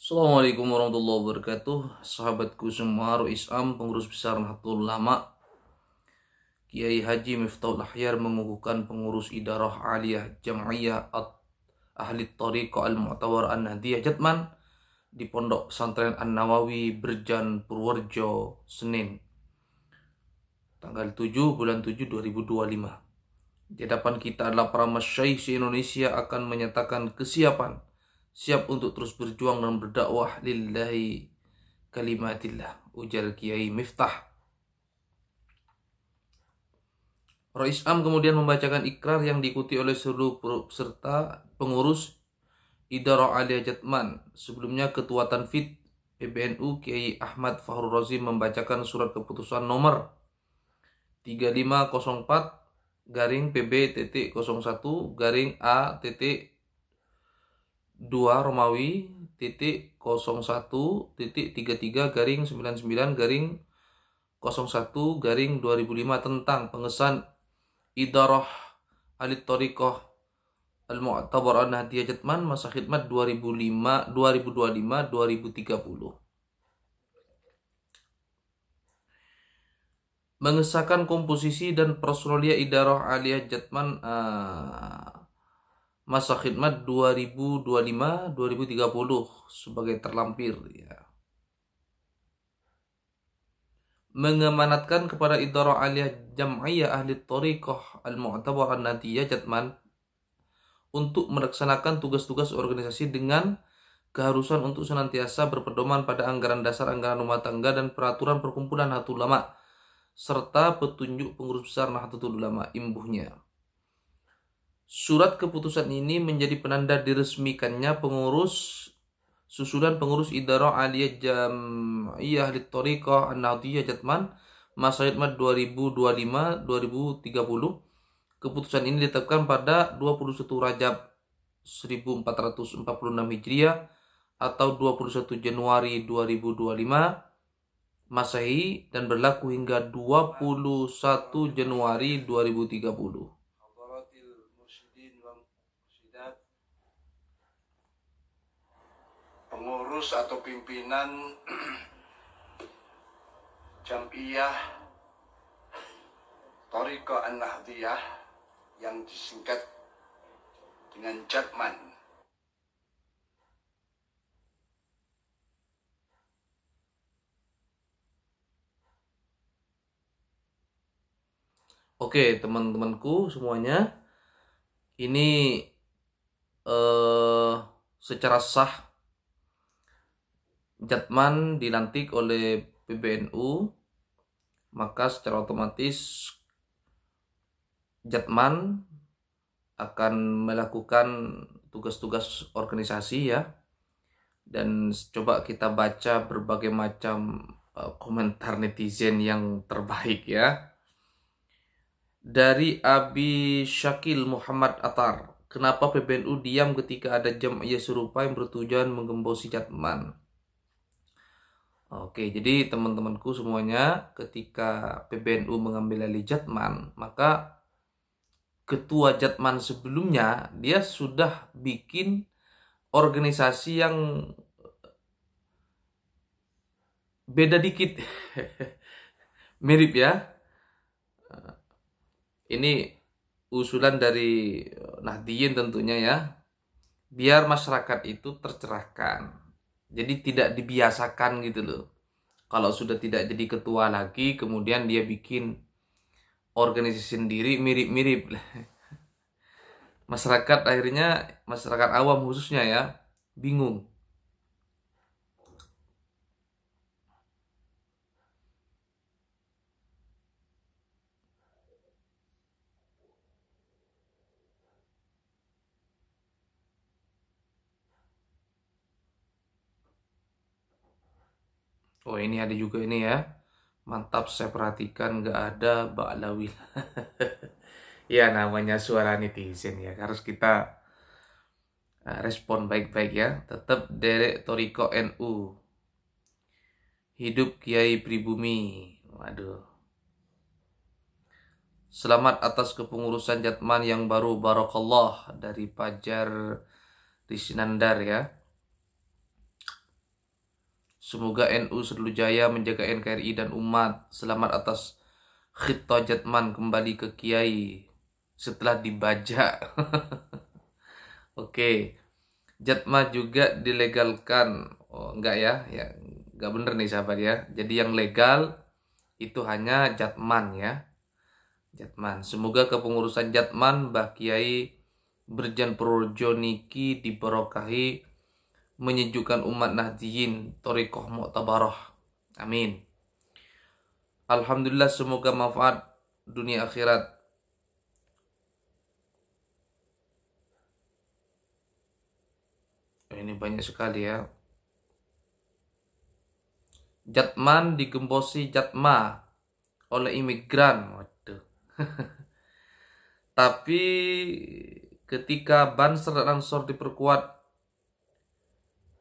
Assalamualaikum warahmatullahi wabarakatuh. Sahabatku semua, Ruis Am, pengurus besar Nahdlatul Ulama, Kiai Haji Miftahul Ahyar mengukuhkan pengurus Idarah Aliyah Jam'iyah Ahli Thariqah Al-Mu'tabar An-Nahdiyah Jatman di Pondok Pesantren An-Nawawi Berjan Purworejo, Senin, tanggal 7 bulan 7 2025. Di hadapan kita adalah para masyaikh se-Indonesia akan menyatakan kesiapan siap untuk terus berjuang dan berdakwah lillahi kalimatillah, ujar Kiai Miftah. Rais Am kemudian membacakan ikrar yang diikuti oleh seluruh peserta pengurus Idarah Aliyah Jatman. Sebelumnya Ketua Tanfid PBNU Kiai Ahmad Fakhrul Razi membacakan surat keputusan nomor 3504 garing PB.01 garing A.2 Romawi titik 01.33 garing 99 garing 01 garing 2005 tentang pengesahan Idarah Ahli Thariqah Al-Mu'tabar An-Nahdiyah Jatman masa khidmat 2025-2030. Mengesahkan komposisi dan personalia Idarah Aliyah Jatman masa khidmat 2025-2030 sebagai terlampir, ya. Mengamanatkan kepada Idarah Aliyah Jam'iyah Ahli Thariqah Al-Mu'tabar An-Nahdiyah Jatman untuk melaksanakan tugas-tugas organisasi dengan keharusan untuk senantiasa berpedoman pada anggaran dasar, anggaran rumah tangga, dan peraturan perkumpulan Nahdlatul Ulama serta petunjuk pengurus besar Nahdlatul Ulama, imbuhnya. Surat keputusan ini menjadi penanda diresmikannya susunan pengurus Idarah Aliyah Jam'iyah Ahli Thariqah An-Nahdiyah Jatman masa khidmat 2025-2030. Keputusan ini ditetapkan pada 21 Rajab 1446 Hijriah atau 21 Januari 2025 Masehi dan berlaku hingga 21 Januari 2030. Pengurus atau pimpinan Jam'iyah Thariqah An-Nahdiyah yang disingkat dengan Jatman. Oke, teman-temanku semuanya, ini secara sah Jatman dilantik oleh PBNU, maka secara otomatis Jatman akan melakukan tugas-tugas organisasi, ya. Dan coba kita baca berbagai macam komentar netizen yang terbaik, ya. Dari Abi Syakil Muhammad Atar, kenapa PBNU diam ketika ada jam'iyah serupa yang bertujuan menggembosi Jatman? Oke, jadi teman-temanku semuanya, ketika PBNU mengambil alih Jatman, maka ketua Jatman sebelumnya dia sudah bikin organisasi yang beda dikit. Mirip, ya. Ini usulan dari Nahdliyin tentunya, ya. Biar masyarakat itu tercerahkan. Jadi tidak dibiasakan gitu loh. Kalau sudah tidak jadi ketua lagi, kemudian dia bikin organisasi sendiri mirip-mirip. Masyarakat akhirnya, masyarakat awam khususnya, ya, bingung. Oh, ini ada juga ini, ya. Mantap, saya perhatikan nggak ada Ba'lawi. Ya, namanya suara netizen, ya. Harus kita respon baik-baik, ya. Tetap Derek Toriko NU. Hidup Kiai Pribumi. Waduh. Selamat atas kepengurusan Jatman yang baru, barakallah, dari Pajar Risnandar, ya. Semoga NU selalu jaya menjaga NKRI dan umat. Selamat atas Khitta Jatman kembali ke Kiai setelah dibajak. Oke, Jatma juga dilegalkan. Oh, enggak ya? Ya, enggak bener nih sahabat ya. Jadi yang legal itu hanya Jatman ya. Jatman. Semoga kepengurusan Jatman Mbah Kiai Berjan Projo niki diberkahi, menyejukkan umat Nahdiyin Thariqah Mu'tabarah. Amin. Alhamdulillah, semoga manfaat dunia akhirat. Ini banyak sekali ya. Jatman digembosi Jatma oleh imigran. Waduh. Tapi ketika Banser dan Ansor diperkuat,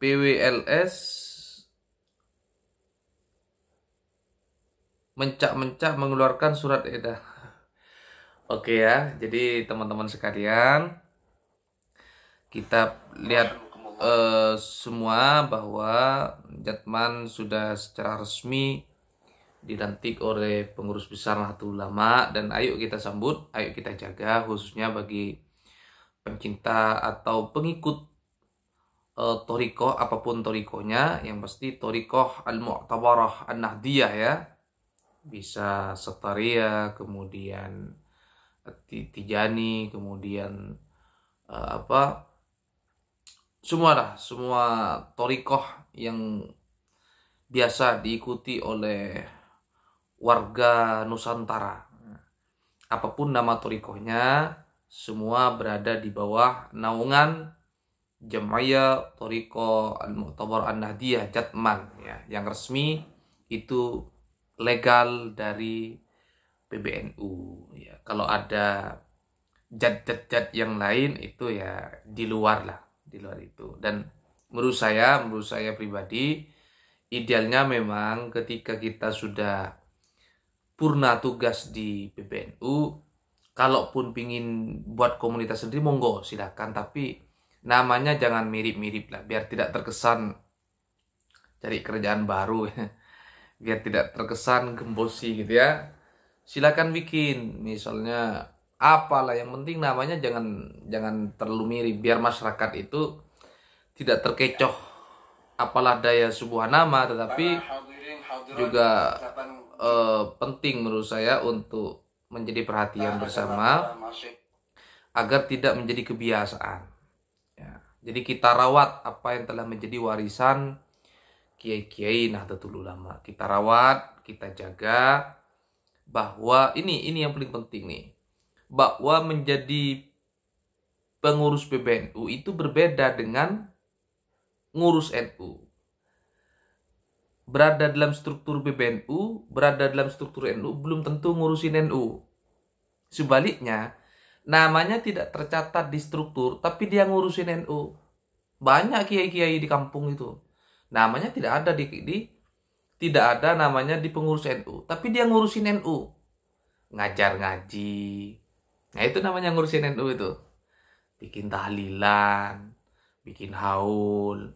PWLS mencak-mencak mengeluarkan surat edaran. Oke ya, jadi teman-teman sekalian, kita lihat semua bahwa Jatman sudah secara resmi dilantik oleh pengurus besar Nahdlatul Ulama, dan ayo kita sambut, ayo kita jaga, khususnya bagi pencinta atau pengikut thariqah, apapun thariqahnya, yang pasti thariqah Al-Mu'tabarah An-Nahdiyah ya. Bisa Sataria, kemudian Tijani, kemudian semua thariqah yang biasa diikuti oleh warga Nusantara. Apapun nama thariqahnya, semua berada di bawah naungan Jam'iyah Thariqah Al-Mu'tabarah An-Nahdiyah Jatman ya, yang resmi itu legal dari PBNU ya. Kalau ada jad yang lain itu ya di luar itu. Dan menurut saya pribadi, idealnya memang ketika kita sudah purna tugas di PBNU, kalaupun pingin buat komunitas sendiri monggo silakan, tapi namanya jangan mirip-mirip lah, biar tidak terkesan cari kerjaan baru biar tidak terkesan gembosi gitu ya. Silakan bikin misalnya apalah, yang penting namanya jangan terlalu mirip, biar masyarakat itu tidak terkecoh. Apalah daya sebuah nama, tetapi juga penting menurut saya untuk menjadi perhatian bersama agar tidak menjadi kebiasaan ya. Jadi kita rawat apa yang telah menjadi warisan kiai-kiai Nahdlatul Ulama. Kita rawat, kita jaga, bahwa ini yang paling penting nih, bahwa menjadi pengurus PBNU itu berbeda dengan ngurus NU. Berada dalam struktur PBNU, berada dalam struktur NU, belum tentu ngurusin NU. Sebaliknya, namanya tidak tercatat di struktur, tapi dia ngurusin NU. Banyak kiai-kiai di kampung itu namanya tidak ada tidak ada namanya di pengurus NU, tapi dia ngurusin NU, ngajar ngaji. Nah itu namanya ngurusin NU itu. Bikin tahlilan, bikin haul,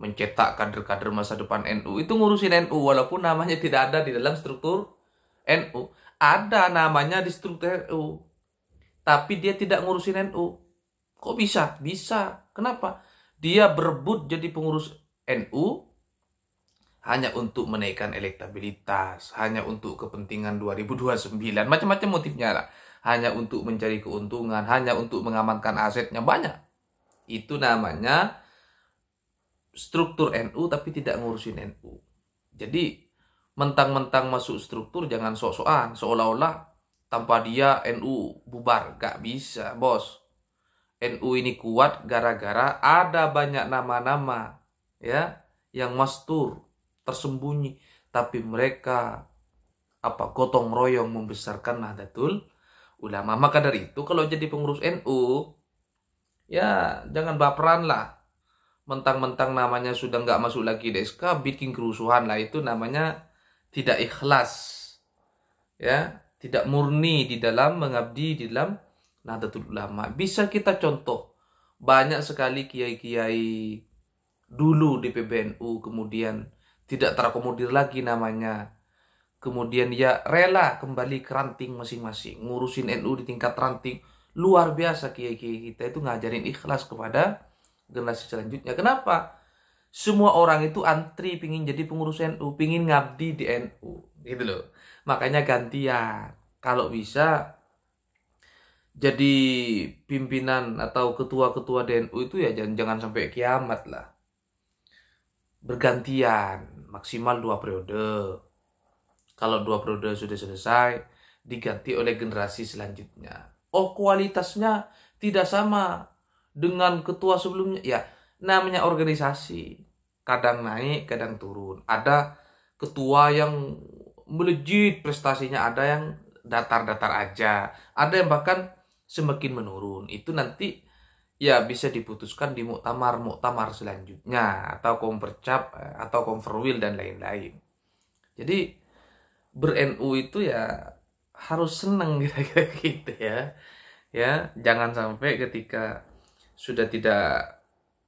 mencetak kader-kader masa depan NU, itu ngurusin NU, walaupun namanya tidak ada di dalam struktur NU. Ada namanya di struktur NU, tapi dia tidak ngurusin NU. Kok bisa? Bisa. Kenapa? Dia berebut jadi pengurus NU hanya untuk menaikkan elektabilitas, hanya untuk kepentingan 2029, macam-macam motifnya lah. Hanya untuk mencari keuntungan, hanya untuk mengamankan asetnya, banyak. Itu namanya struktur NU tapi tidak ngurusin NU. Jadi mentang-mentang masuk struktur jangan sok-sokan, seolah-olah tanpa dia NU bubar. Gak bisa, bos. NU ini kuat gara-gara ada banyak nama-nama ya yang mastur, tersembunyi, tapi mereka gotong royong membesarkan Nahdlatul Ulama. Maka dari itu kalau jadi pengurus NU ya jangan baperan lah. Mentang-mentang namanya sudah nggak masuk lagi di SK, bikin kerusuhan lah, itu namanya tidak ikhlas ya, tidak murni di dalam mengabdi di dalam Nahdlatul Ulama. Bisa kita contoh banyak sekali kiai-kiai dulu di PBNU kemudian tidak terakomodir lagi namanya. Kemudian ya rela kembali ke ranting masing-masing, ngurusin NU di tingkat ranting. Luar biasa kiai-kiai kita itu ngajarin ikhlas kepada generasi selanjutnya. Kenapa? Semua orang itu antri pingin jadi pengurus NU, pingin ngabdi di NU, gitu loh. Makanya gantian. Kalau bisa jadi pimpinan atau ketua-ketua DNU itu ya jangan sampai kiamat lah. Bergantian, maksimal 2 periode. Kalau 2 periode sudah selesai, diganti oleh generasi selanjutnya. Oh, kualitasnya tidak sama dengan ketua sebelumnya. Ya, namanya organisasi. Kadang naik, kadang turun. Ada ketua yang melejit prestasinya, ada yang datar-datar aja. Ada yang bahkan semakin menurun. Itu nanti ya bisa diputuskan di muktamar selanjutnya, atau konfercap, atau konferwil, dan lain-lain. Jadi ber-NU itu ya harus seneng kira-kira gitu ya. Ya, jangan sampai ketika sudah tidak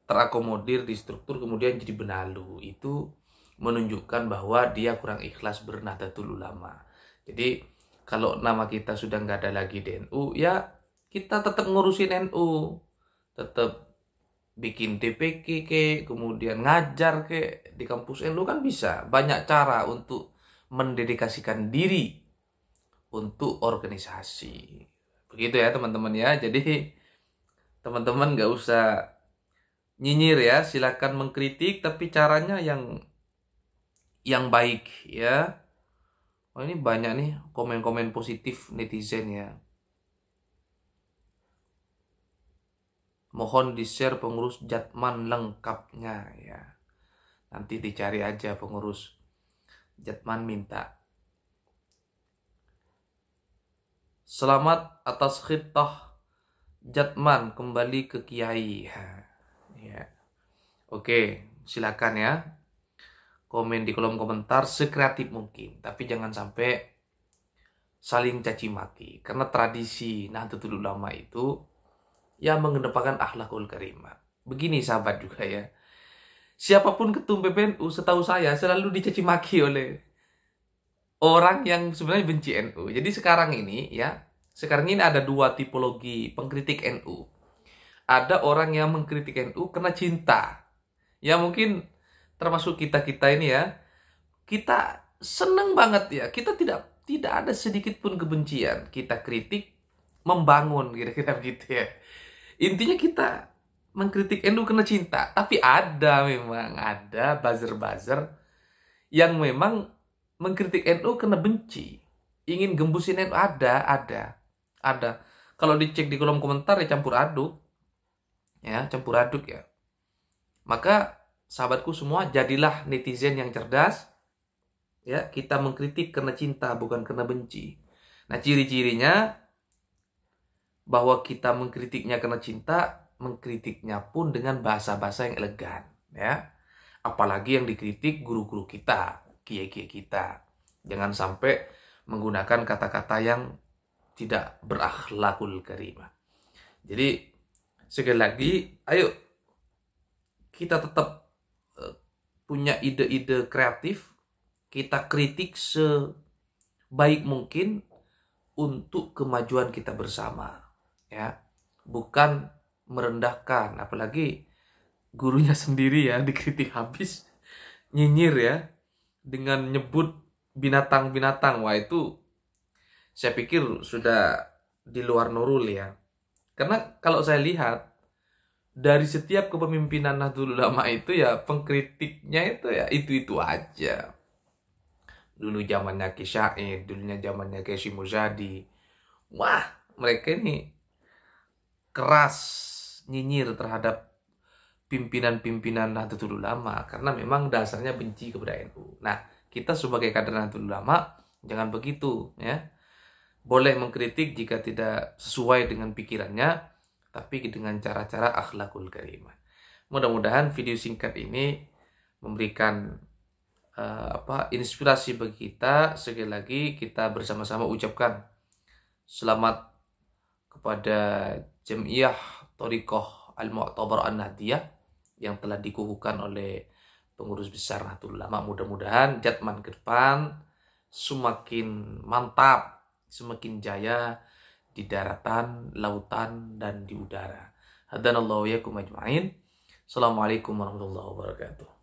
terakomodir di struktur kemudian jadi benalu. Itu menunjukkan bahwa dia kurang ikhlas bernahdlatul ulama. Jadi kalau nama kita sudah nggak ada lagi di NU, ya kita tetap ngurusin NU, tetap bikin DPK kemudian ngajar di kampus NU kan bisa. Banyak cara untuk mendedikasikan diri untuk organisasi. Begitu ya teman-teman ya. Jadi teman-teman nggak usah nyinyir ya. Silakan mengkritik tapi caranya yang baik ya. Oh, ini banyak nih komen-komen positif netizen ya. Mohon di-share pengurus Jatman lengkapnya ya. Nanti dicari aja pengurus Jatman minta. Selamat atas khitah Jatman kembali ke Kiai. Ya. Oke, silakan ya. Komen di kolom komentar sekreatif mungkin, tapi jangan sampai saling caci maki. Karena tradisi Nahdlatul Ulama itu ya mengedepankan akhlakul karimah. Begini sahabat juga ya. Siapapun ketum PBNU setahu saya selalu dicaci maki oleh orang yang sebenarnya benci NU. Jadi sekarang ini ada 2 tipologi pengkritik NU. Ada orang yang mengkritik NU karena cinta. Ya mungkin termasuk kita-kita ini ya. Kita seneng banget ya. Kita tidak ada sedikit pun kebencian. Kita kritik membangun kira-kira begitu ya. Intinya kita mengkritik NU karena cinta. Tapi memang ada buzzer-buzzer yang memang mengkritik NU karena benci. Ingin gembusin NU ada. Kalau dicek di kolom komentar ya campur aduk. Ya, campur aduk ya. Maka sahabatku semua, jadilah netizen yang cerdas. Ya, kita mengkritik karena cinta bukan karena benci. Nah, ciri-cirinya bahwa kita mengkritiknya karena cinta, mengkritiknya pun dengan bahasa-bahasa yang elegan, ya. Apalagi yang dikritik guru-guru kita, kiai-kiai kita. Jangan sampai menggunakan kata-kata yang tidak berakhlakul karimah. Jadi sekali lagi, ayo kita tetap punya ide-ide kreatif, kita kritik sebaik mungkin untuk kemajuan kita bersama. Ya, bukan merendahkan, apalagi gurunya sendiri ya dikritik habis, nyinyir ya dengan nyebut binatang-binatang. Wah, itu saya pikir sudah di luar nurul ya. Karena kalau saya lihat dari setiap kepemimpinan Nahdlatul Ulama itu ya pengkritiknya itu ya itu aja. Dulu zamannya Ki Said, dulunya zamannya Ki Hasyim Muzadi. Wah, mereka ini keras nyinyir terhadap pimpinan-pimpinan Nahdlatul Ulama karena memang dasarnya benci kepada NU. Nah, kita sebagai kader Nahdlatul Ulama jangan begitu ya. Boleh mengkritik jika tidak sesuai dengan pikirannya, tapi dengan cara-cara akhlakul karimah. Mudah-mudahan video singkat ini memberikan inspirasi bagi kita. Sekali lagi kita bersama-sama ucapkan selamat kepada Jamiah Thariqah Al-Mu'tabar An-Nahdiyah yang telah dikukuhkan oleh pengurus besar Nahdlatul Ulama. Mudah-mudahan Jatman ke depan semakin mantap, semakin jaya di daratan, lautan, dan di udara. Hadanallahu yakum ajma'in. Assalamualaikum warahmatullahi wabarakatuh.